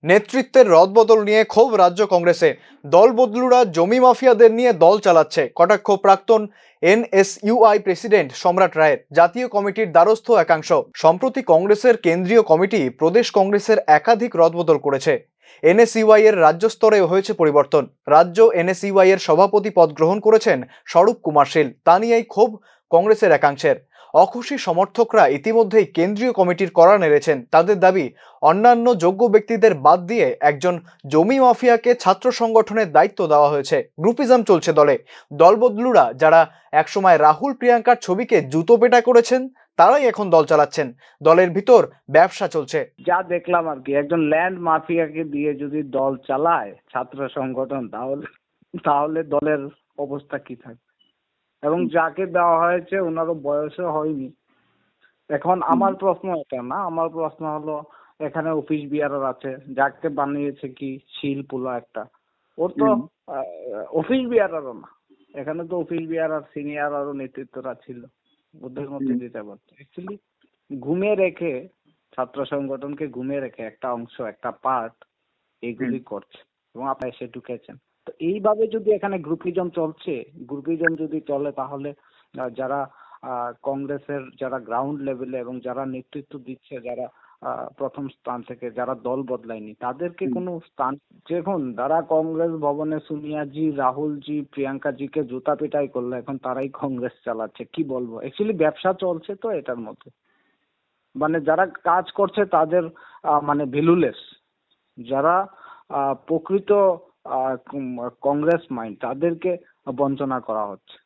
নেতৃত্বের রদবদল নিয়ে ক্ষোভ রাজ্য কংগ্রেসে। দল বদলুরা জমি মাফিয়াদের নিয়ে দল চালাচ্ছে, কটাক্ষ প্রাক্তন এনএসইউআই প্রেসিডেন্ট সম্রাট রায়ের। জাতীয় কমিটির দ্বারস্থ একাংশ। সম্প্রতি কংগ্রেসের কেন্দ্রীয় কমিটি প্রদেশ কংগ্রেসের একাধিক রদবদল করেছে। এনএসইউআই এর রাজ্য স্তরে হয়েছে পরিবর্তন। রাজ্য এনএসইউআই এর সভাপতি পদ গ্রহণ করেছেন স্বরূপ কুমার শীল। তা নিয়েই ক্ষোভ কংগ্রেসের একাংশের। অখুশি সমর্থকরা ইতিমধ্যেই কেন্দ্রীয় কমিটির কড়া নেড়েছেন। তাদের দাবি, অন্যান্য যোগ্য ব্যক্তিদের বাদ দিয়ে একজন জমি মাফিয়াকে ছাত্র সংগঠনের দায়িত্ব দেওয়া হয়েছে। গ্রুপিজম চলছে দলে। দলবদলুরা যারা একসময় রাহুল প্রিয়াঙ্কার ছবিকে জুতো পেটা করেছেন, তারাই এখন দল চালাচ্ছেন। দলের ভিতর ব্যবসা চলছে। যা দেখলাম আর কি, একজন ল্যান্ড মাফিয়াকে দিয়ে যদি দল চালায় ছাত্র সংগঠন, তাহলে দলের অবস্থা কি থাকবে? এবং যাকে দেওয়া হয়েছে ওনারও বয়সও হয়নি। এখন আমার প্রশ্ন এটা না, আমার প্রশ্ন হলো এখানে অফিস বিয়ারার আছে, যাকে বানিয়েছে কি শিলপুলা একটা, ওর তো অফিস বিয়ারারও না। এখানে তো অফিস বিয়ারার সিনিয়র আরো নেতৃত্বরা ছিল, ওদের মধ্যে দিতে পারতো। অ্যাকচুয়ালি ঘুমিয়ে রেখে, ছাত্র সংগঠনকে ঘুমিয়ে রেখে একটা অংশ, একটা পার্ট এইগুলি করছে এবং আপনি এসে ঢুকেছেন। তো এইভাবে যদি এখানে গ্রুপিজম চলছে, গ্রুপিজম যদি চলে, তাহলে যারা কংগ্রেসের যারা গ্রাউন্ড লেভেলে এবং যারা নেতৃত্ব দিচ্ছে, যারা প্রথম স্থান থেকে যারা দল বদলায়নি, তাদেরকে কোনো স্থান, দেখুন যারা কংগ্রেস ভবনে সোনিয়াজি, রাহুলজি, প্রিয়াঙ্কাজিকে জুতা পিটাই করলো, এখন তারাই কংগ্রেস চালাচ্ছে। কি বলবো, অ্যাকচুয়ালি ব্যবসা চলছে তো এটার মধ্যে। মানে যারা কাজ করছে তাদের মানে ভ্যালুলেস, যারা প্রকৃত কংগ্রেস মাইন্ড, তাদেরকে বঞ্চনা করা হচ্ছে।